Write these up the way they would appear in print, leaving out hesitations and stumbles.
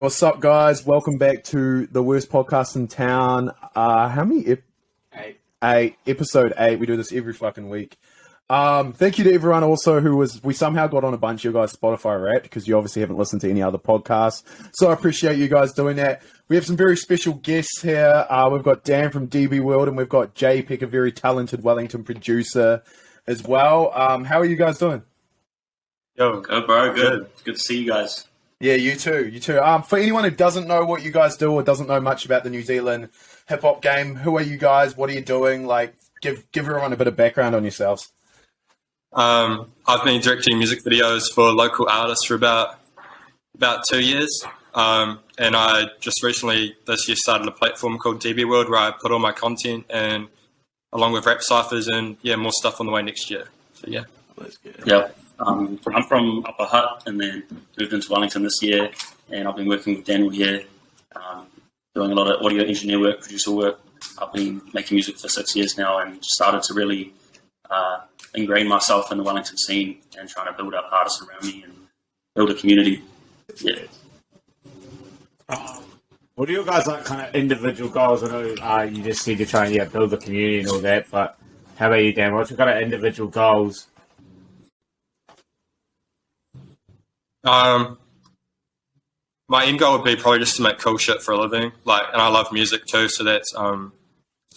What's up, guys? Welcome back to the worst podcast in town. How many? Eight. Episode 8. We do this every fucking week. Thank you to everyone also we somehow got on a bunch of you guys Spotify Wrapped because you obviously haven't listened to any other podcasts. So I appreciate you guys doing that. We have some very special guests here. We've got Dan from DBWRLD and we've got Jpec, a very talented Wellington producer as well. How are you guys doing? Yo, good, bro. Good to see you guys. Yeah, you too. For anyone who doesn't know what you guys do or doesn't know much about the New Zealand hip-hop game, who are you guys? What are you doing? Like, give everyone a bit of background on yourselves. I've been directing music videos for local artists for about 2 years. And I just recently, this year, started a platform called DBWRLD where I put all my content and along with rap ciphers and, more stuff on the way next year. So, yeah. That's good. Yeah. I'm from Upper Hutt and then moved into Wellington this year, and I've been working with Daniel here, doing a lot of audio engineer work, producer work. I've been making music for 6 years now and started to really ingrain myself in the Wellington scene and trying to build up artists around me and build a community. Yeah. What are your guys like kind of individual goals? I know you just said you're trying to build a community and all that, but how about you, Dan? What's your kind of individual goals? My end goal would be probably just to make cool shit for a living. And I love music too, so that's something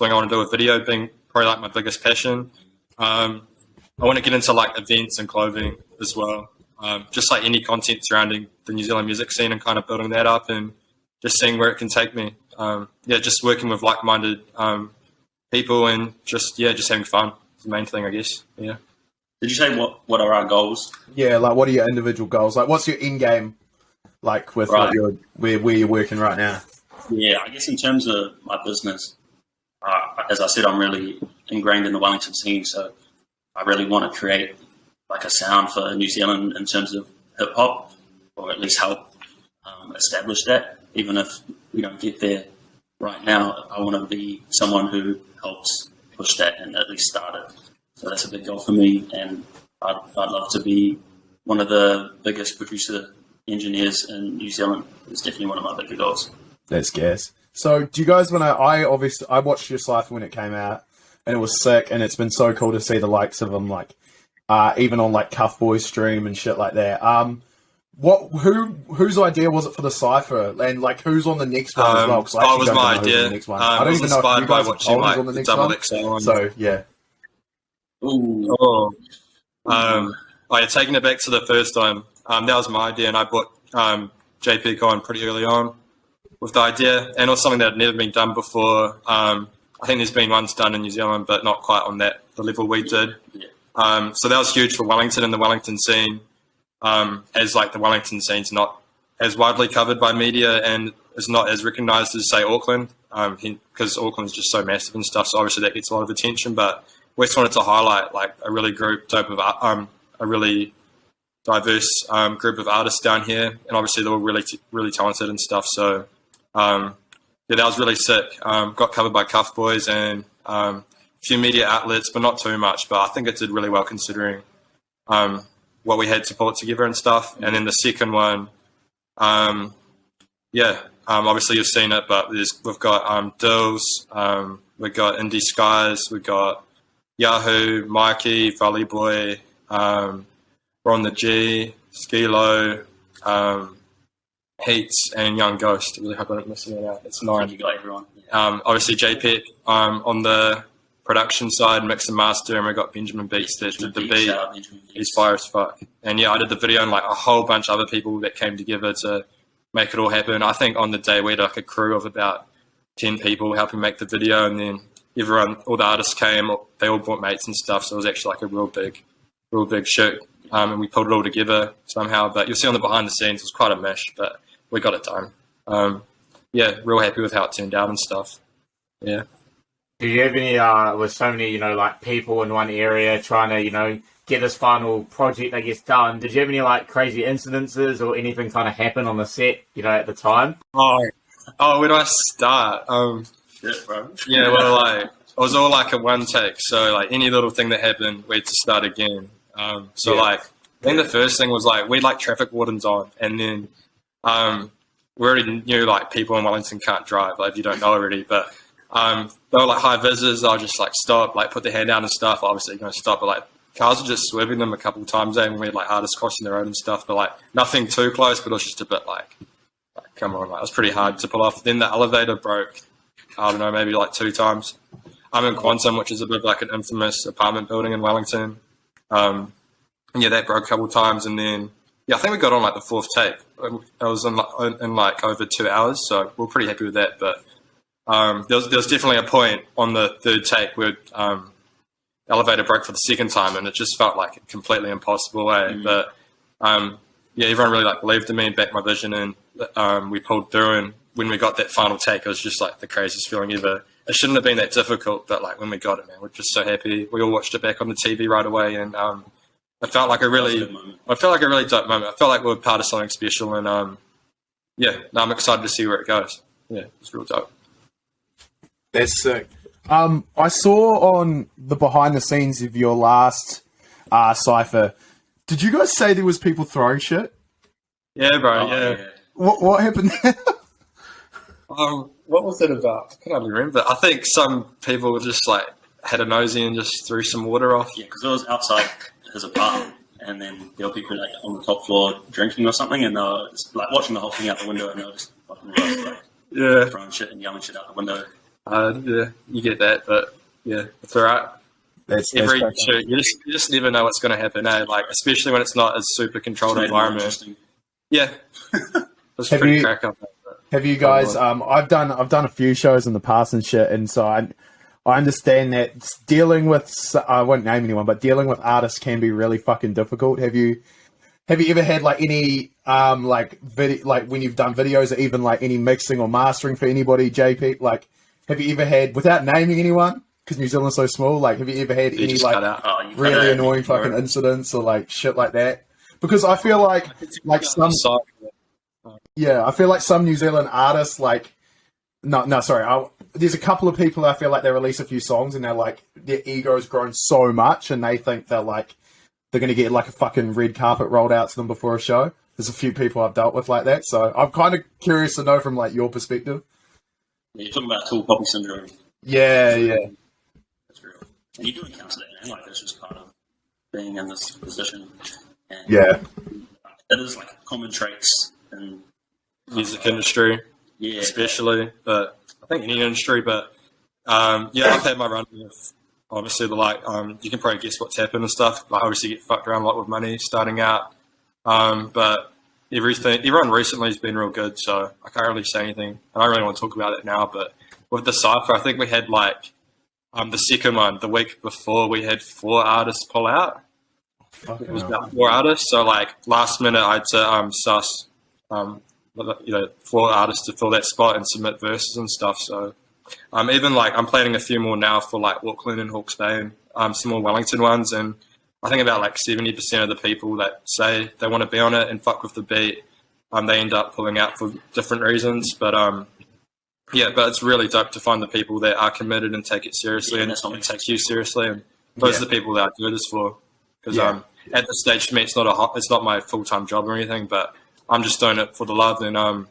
I want to do with video being probably like my biggest passion. I want to get into like events and clothing as well. Just like any content surrounding the New Zealand music scene and kind of building that up and just seeing where it can take me. Just working with like-minded people and just having fun is the main thing, I guess. Yeah. Did you say what are our goals? Yeah, like what are your individual goals? Like, what's your end game? Like with where you're working right now? Yeah, I guess in terms of my business, as I said, I'm really ingrained in the Wellington scene, so I really want to create like a sound for New Zealand in terms of hip hop, or at least help establish that. Even if we don't get there right now, I want to be someone who helps push that and at least start it. So that's a big goal for me, and I'd love to be one of the biggest producer engineers in New Zealand. It's definitely one of my bigger goals. That's gas. So do you guys want to, I watched your cypher when it came out and it was sick, and it's been so cool to see the likes of them, like, even on like Cuff Boys stream and shit like that. Whose idea was it for the cypher, and like who's on the next one as well? It was my idea. I don't even know if you guys watching like on the next one. So yeah. Ooh. Taking it back to the first time, that was my idea, and I brought Jpec on pretty early on with the idea, and it was something that had never been done before. I think there's been ones done in New Zealand, but not quite on the level we did. So that was huge for Wellington and the Wellington scene, as like the Wellington scene's not as widely covered by media and is not as recognised as, say, Auckland, because Auckland's just so massive and stuff, so obviously that gets a lot of attention, but we just wanted to highlight like a really a really diverse group of artists down here, and obviously they were really talented and stuff. So that was really sick. Got covered by Cuff Boys and a few media outlets, but not too much. But I think it did really well considering what we had to pull it together and stuff. And then the second one, obviously you've seen it, but we've got Dills, we've got Indie Skies, we've got Yahoo, Mikey, Valley Boy, Ron the G, Skilo, Heats, and Young Ghost. I really hope I'm not missing it out. It's 9. You got everyone. Obviously Jpec on the production side, mix and master, and we got Benjamin Beats that did the beat. He's fire as fuck. And I did the video and like a whole bunch of other people that came together to make it all happen. I think on the day we had like a crew of about 10 people helping make the video, and then all the artists came, they all brought mates and stuff, so it was actually like a real big shoot, and we pulled it all together somehow. But you'll see on the behind the scenes, it was quite a mesh, but we got it done. Real happy with how it turned out and stuff. Yeah. Do you have any, with so many, like people in one area trying to, get this final project, I guess, done, did you have any like crazy incidences or anything kind of happen on the set, at the time? Oh, where do I start? Shit, bro. Yeah, well, it was all like a one take. So like any little thing that happened, we had to start again. I think the first thing was like we had like traffic wardens on, and then we already knew like people in Wellington can't drive, like if you don't know already, but they were like high visors. I'll just like stop, like put their hand down and stuff. Obviously you're going to stop, but like cars were just swerving them a couple of times there, and we had like artists crossing the road and stuff, but like nothing too close, but it was just a bit like come on, like it was pretty hard to pull off. Then the elevator broke, I don't know, maybe like 2 times. I'm in Quantum, which is a bit like an infamous apartment building in Wellington. And yeah, that broke a couple of times, and then I think we got on like the 4th take. It was in like over 2 hours, so we're pretty happy with that. But there was definitely a point on the 3rd take where elevator broke for the 2nd time, and it just felt like a completely impossible way. But yeah, everyone really like believed in me and backed my vision, and we pulled through. And when we got that final take, it was just like the craziest feeling ever. It shouldn't have been that difficult, but like when we got it, man, we're just so happy. We all watched it back on the TV right away, and it felt like a really dope moment. I felt like we were part of something special, and yeah, I'm excited to see where it goes. Yeah, it's real dope. That's sick. I saw on the behind the scenes of your last Cypher, did you guys say there was people throwing shit? Yeah, bro. Yeah. What happened there? What was it about? I can't remember. I think some people just like had a nosy and just threw some water off. Yeah, because it was outside his apartment, and then there were people like on the top floor drinking or something, and they were just, like watching the whole thing out the window, and they were just fucking like, throwing shit and yelling shit out the window. Yeah, you get that, but yeah, it's alright. Every shoot, you just never know what's going to happen, eh? Like especially when it's not a super controlled environment. Yeah, it's pretty crack up. Have you guys? I've done a few shows in the past and shit, and so I understand that dealing with, I won't name anyone, but dealing with artists can be really fucking difficult. Have you ever had like any like when you've done videos, or even like any mixing or mastering for anybody, Jpec? Like, have you ever had, without naming anyone, because New Zealand's so small, like have you ever had any like really annoying fucking incidents or like shit like that? Because I feel like some. Yeah, I feel like some New Zealand artists, like, there's a couple of people I feel like they release a few songs and they're like, their ego's grown so much and they think they're going to get like a fucking red carpet rolled out to them before a show. There's a few people I've dealt with like that, so I'm kind of curious to know from like your perspective. You're talking about tall poppy syndrome. Yeah. That's real. And you do encounter that, man. Like, that's just part of being in this position. And yeah. It is like common traits in music industry, yeah, especially, but I think any industry. But yeah, I've had my run with obviously you can probably guess what's happened and stuff. Like obviously get fucked around a lot with money starting out, but everyone recently has been real good, so I can't really say anything. I don't really want to talk about it now, but with the Cypher, I think we had like the second one the week before we had 4 artists pull out. It was about 4 artists, so like last minute I had to suss 4 artists to fill that spot and submit verses and stuff. So even like I'm planning a few more now for like Auckland and Hawke's Bay and some more Wellington ones, and I think about like 70% of the people that say they want to be on it and fuck with the beat, they end up pulling out for different reasons. But yeah, but it's really dope to find the people that are committed and take it seriously and take you seriously, and those are the people that I do this for. Because at this stage, for me, it's not my full-time job or anything, but I'm just doing it for the love and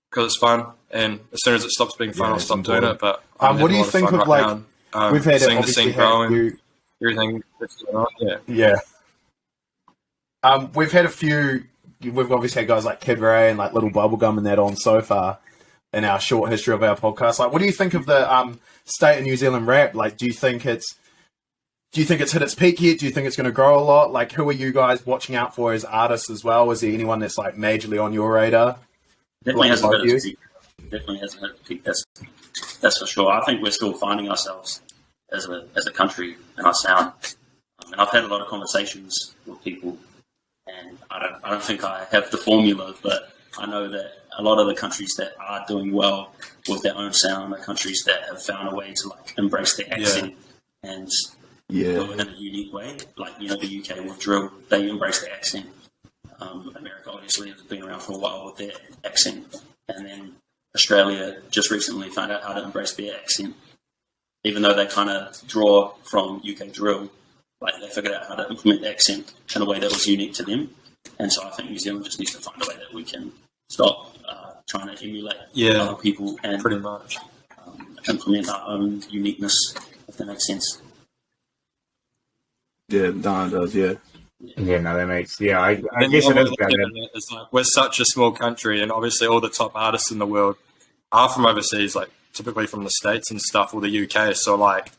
because it's fun. And as soon as it stops being fun, I'll stop doing it. But what do you think of like we've had seeing the scene growing, everything that's going on? Yeah. We've had a few. We've obviously had guys like Kid Ray and like Little Bubblegum and that on so far in our short history of our podcast. Like, what do you think of the state of New Zealand rap? Like, do you think it's hit its peak yet? Do you think it's going to grow a lot? Like, who are you guys watching out for as artists as well? Is there anyone that's like majorly on your radar? Definitely hasn't hit its peak. Definitely hasn't hit its peak. That's for sure. I think we're still finding ourselves as a country and our sound. And I've had a lot of conversations with people, and I don't think I have the formula, but I know that a lot of the countries that are doing well with their own sound are countries that have found a way to like embrace their accent and do it in a unique way. Like, the UK with drill, they embrace their accent. America obviously has been around for a while with their accent, and then Australia just recently found out how to embrace their accent. Even though they kind of draw from UK drill, like they figured out how to implement the accent in a way that was unique to them. And so I think New Zealand just needs to find a way that we can stop trying to emulate Yeah, other people and pretty much. implement our own uniqueness, if that makes sense. Yeah, no, it does. Yeah. Yeah, no, that makes, yeah, I And guess it one way is of about looking that. at it is like we're such a small country, and obviously all the top artists in the world are from overseas, like typically from the States and stuff, or the UK. So like,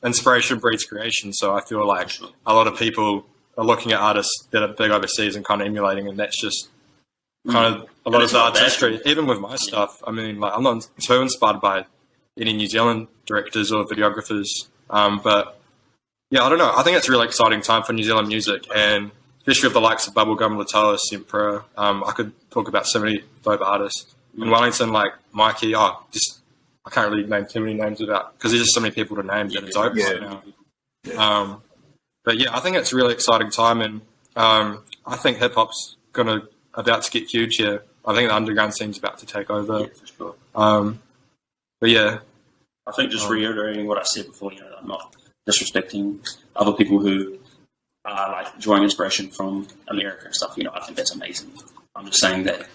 inspiration breeds creation. So I feel like a lot of people are looking at artists that are big overseas and kind of emulating, and that's just kind of a lot of the art history. Even with my stuff, I mean, like I'm not too inspired by any New Zealand directors or videographers, but yeah, I don't know. I think it's a really exciting time for New Zealand music, and especially with the likes of Bubblegum, Latoa, Sempre. I could talk about so many dope artists. In Wellington, like Mikey, I can't really name too many names about, because there's just so many people to name that are dope right now. Yeah. But yeah, I think it's a really exciting time, and I think hip hop's about to get huge here. I think the underground scene's about to take over. Yeah, for sure. But yeah, I think just reiterating what I said before, I'm not disrespecting other people who are like drawing inspiration from America and stuff. I think that's amazing. I'm just saying that,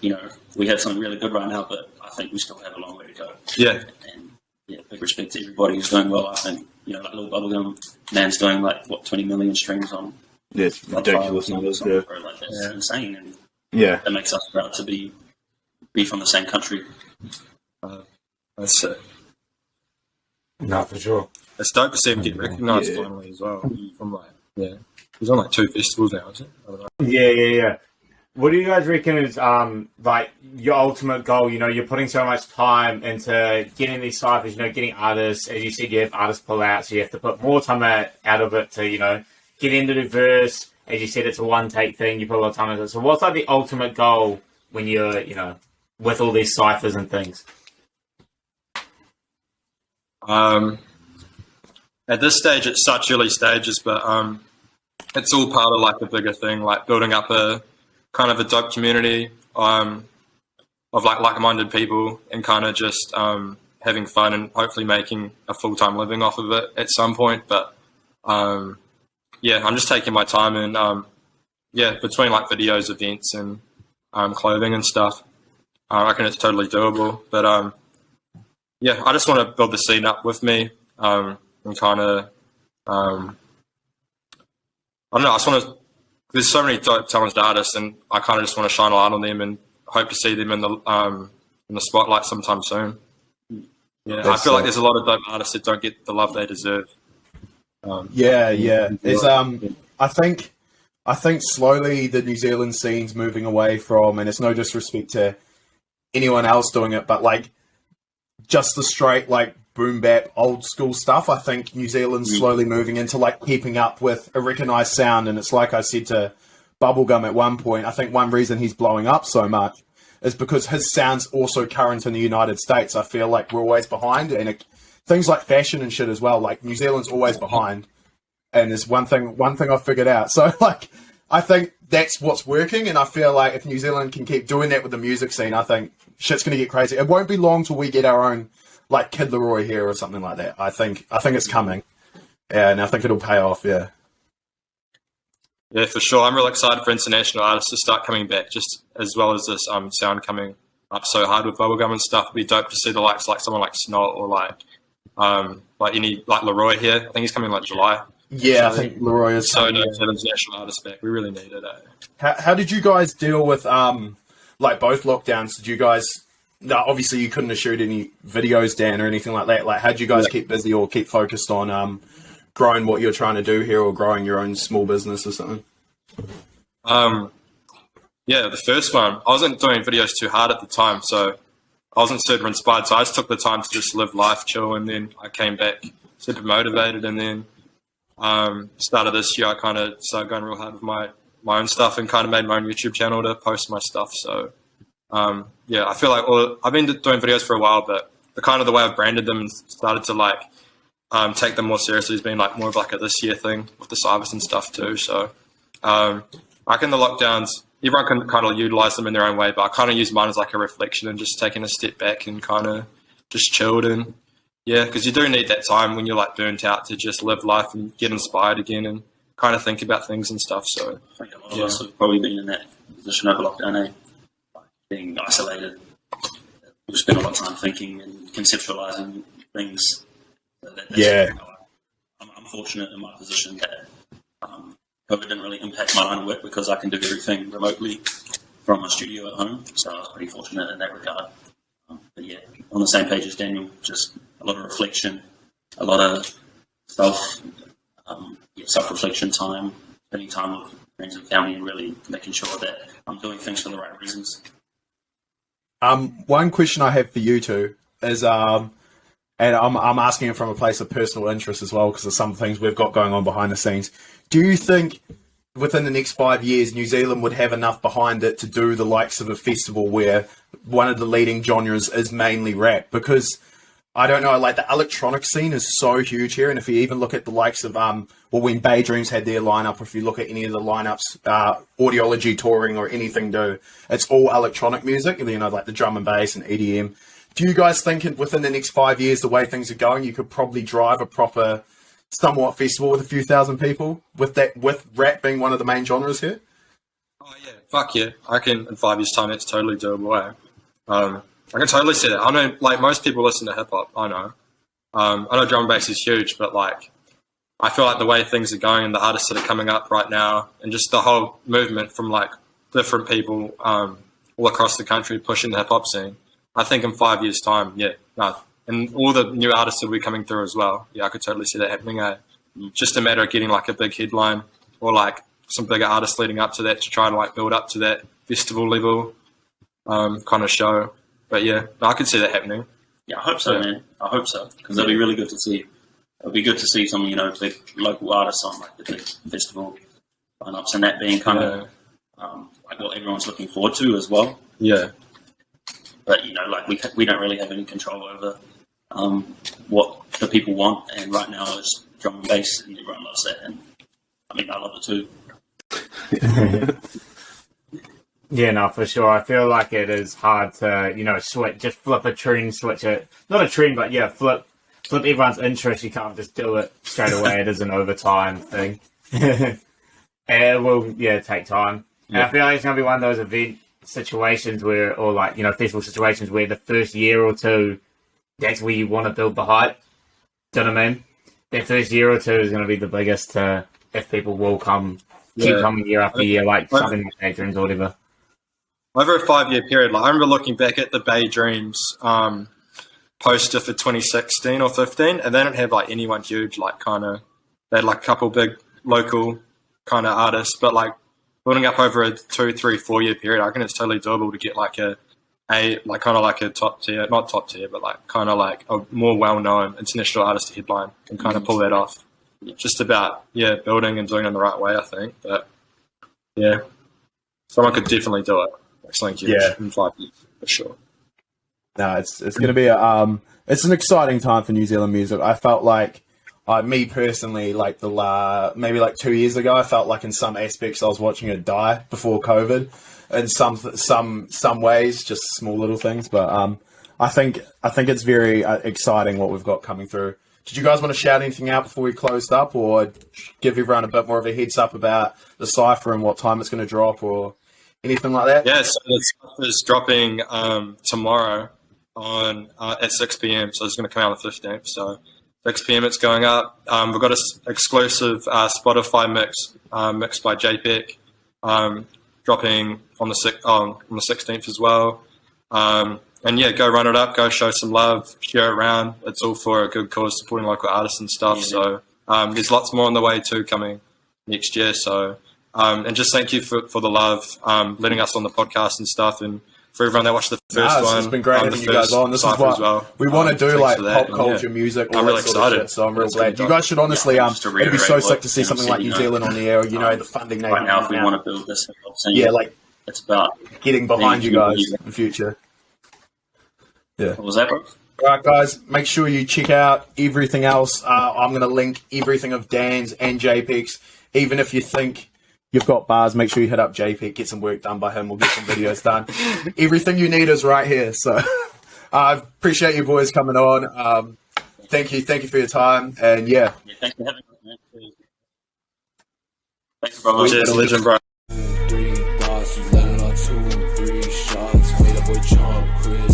we have something really good right now, but I think we still have a long way to go. Yeah. And big respect to everybody who's doing well. I think, like Little Bubblegum Man's doing 20 million streams on. Yeah, it's ridiculous numbers. Yeah. Like, that's insane. And Yeah. that makes us proud to be from the same country. That's it. No, for sure. It's dope to see him get recognised finally as well. From he's on 2 festivals now, isn't it? I don't know. Yeah. What do you guys reckon is your ultimate goal? You're putting so much time into getting these ciphers, getting artists. As you said, you have artists pull out, so you have to put more time out of it to, get into the verse. As you said, it's a one-take thing. You put a lot of time into it. So what's the ultimate goal when you're, with all these ciphers and things? At this stage, it's such early stages, but it's all part of the bigger thing, like building up a kind of a dope community of like-minded people, and kind of just having fun and hopefully making a full-time living off of it at some point. But I'm just taking my time, and between videos, events, and clothing and stuff, I reckon it's totally doable. But I just want to build the scene up with me, and kind of I don't know. I just want to. There's so many dope, talented artists, and I kind of just want to shine a light on them and hope to see them in the spotlight sometime soon. Yeah, I feel like there's a lot of dope artists that don't get the love they deserve. It's I think slowly the New Zealand scene's moving away from, and it's no disrespect to anyone else doing it, but just the straight boom bap old school stuff. I think New Zealand's slowly moving into keeping up with a recognised sound, and it's like I said to Bubblegum at one point, I think one reason he's blowing up so much is because his sound's also current in the United States. I feel like we're always behind, and things like fashion and shit as well. New Zealand's always behind, and there's one thing I've figured out. So I think that's what's working, and I feel like if New Zealand can keep doing that with the music scene, I think shit's going to get crazy. It won't be long till we get our own Kid Leroy here or something like that. I think it's coming. Yeah, and I think it'll pay off, yeah. Yeah, for sure. I'm real excited for international artists to start coming back, just as well as this sound coming up so hard with Bubblegum and stuff. It'd be dope to see the likes someone like Snot or Leroy here. I think he's coming July. Yeah, I think Leroy is so dope to have international artists back. We really need it. How did you guys deal with both lockdowns? Did you guys? No, obviously you couldn't have shoot any videos, Dan, or anything like that. How'd you guys keep busy or keep focused on growing what you're trying to do here, or growing your own small business or something? The first one, I wasn't doing videos too hard at the time, so I wasn't super inspired. So I just took the time to just live life, chill, and then I came back super motivated. And then started this year, I kind of started going real hard with my own stuff, and kind of made my own YouTube channel to post my stuff. So I feel like I've been doing videos for a while, but the way I've branded them and started to take them more seriously has been more of a this year thing with the cyphers and stuff too. So I reckon the lockdowns, everyone can kind of utilize them in their own way, but I kind of use mine as a reflection and just taking a step back and kind of just chilled. And because you do need that time when you're burnt out to just live life and get inspired again and kind of think about things and stuff. So I think a lot of us have probably been in that position over lockdown, being isolated. We spend a lot of time thinking and conceptualizing things. So that's I'm fortunate in my position that COVID didn't really impact my line of work because I can do everything remotely from my studio at home. So I was pretty fortunate in that regard. But yeah, on the same page as Daniel, just a lot of reflection, a lot of self-reflection time, spending time with friends and family, and really making sure that I'm doing things for the right reasons. One question I have for you two is, and I'm asking it from a place of personal interest as well, because of some things we've got going on behind the scenes. Do you think within the next 5 years, New Zealand would have enough behind it to do the likes of a festival where one of the leading genres is mainly rap? Because I don't know, like the electronic scene is so huge here, and if you even look at the likes of when Bay Dreams had their lineup, or if you look at any of the lineups, Audiology touring or anything, it's all electronic music, you know, like the drum and bass and EDM. Do you guys think within the next 5 years, the way things are going, you could probably drive a proper, somewhat festival with a few thousand people, with rap being one of the main genres here? Oh yeah, fuck yeah! I reckon in 5 years' time, it's totally doable. I can totally see that. I know, like, most people listen to hip hop. I know drum and bass is huge, but like, I feel like the way things are going and the artists that are coming up right now, and just the whole movement from like different people all across the country pushing the hip hop scene. I think in 5 years' time, and all the new artists that will be coming through as well. Yeah, I could totally see that happening. Just a matter of getting like a big headline or like some bigger artists leading up to that to try to like build up to that festival level kind of show. But yeah, I could see that happening. Yeah, I hope so, man. I hope so, because it'll be really good to see. It'll be good to see some, big local artists on like the big festival lineups, and that being kind of like what everyone's looking forward to as well. Yeah. But like we don't really have any control over what the people want, and right now it's drum and bass, and everyone loves that, and I mean I love it too. Yeah, no, for sure. I feel like it is hard to, switch, just flip a trend, switch it. Not a trend, but yeah, flip everyone's interest. You can't just do it straight away. It is an overtime thing. It will, take time. Yeah. And I feel like it's going to be one of those event situations where, or like, festival situations where the first year or two, that's where you want to build the hype. Do you know what I mean? That first year or two is going to be the biggest if people will keep coming year after year, like something like Bay Dreams or whatever. Over a 5 year period, like I remember looking back at the Bay Dreams poster for 2016 or 15, and they don't have like anyone huge, like they had like a couple big local kind of artists, but like building up over a 2, 3, 4 year period, I reckon it's totally doable to get like a top tier, not top tier, but like kind of like a more well known international artist to headline and kind of pull that off. Just about building and doing it in the right way, I think. But yeah, someone could definitely do it. Like in 5 years for sure. No, it's going to be it's an exciting time for New Zealand music. I felt like me personally, like maybe like 2 years ago, I felt like in some aspects I was watching it die before COVID. In some ways, just small little things, but I think it's very exciting what we've got coming through. Did you guys want to shout anything out before we closed up, or give everyone a bit more of a heads up about the Cypher and what time it's going to drop, or anything like that? Yeah, so the Cypher is dropping tomorrow on at 6 p.m. So it's going to come out on the 15th. So 6 p.m. it's going up. We've got an exclusive Spotify mix mixed by Jpec, dropping on the 16th as well. And yeah, go run it up, go show some love, share it around. It's all for a good cause, supporting local artists and stuff. Yeah. So there's lots more on the way too coming next year. So and just thank you for the love, letting us on the podcast and stuff, and for everyone that watched the first one. It's been great having you guys on. This is what we want to do, like pop culture, music, all I'm really excited. Shit, so I'm real glad. You guys should honestly, it'd be so sick to see something like New Zealand on the air, the funding. Right now, if we want to build this, like it's about getting behind you guys in the future. Yeah. What was that, bro? All right, guys, make sure you check out everything else. I'm going to link everything of Dan's and Jpec's. Even if you think you've got bars, make sure you hit up Jpec, get some work done by him. We'll get some videos done. Everything you need is right here. So I appreciate you boys coming on. Thank you for your time. And thanks for having us, man. Thanks, bro. Cheers, legend, bro. 3 thoughts, let out 2, 3 shots. crib.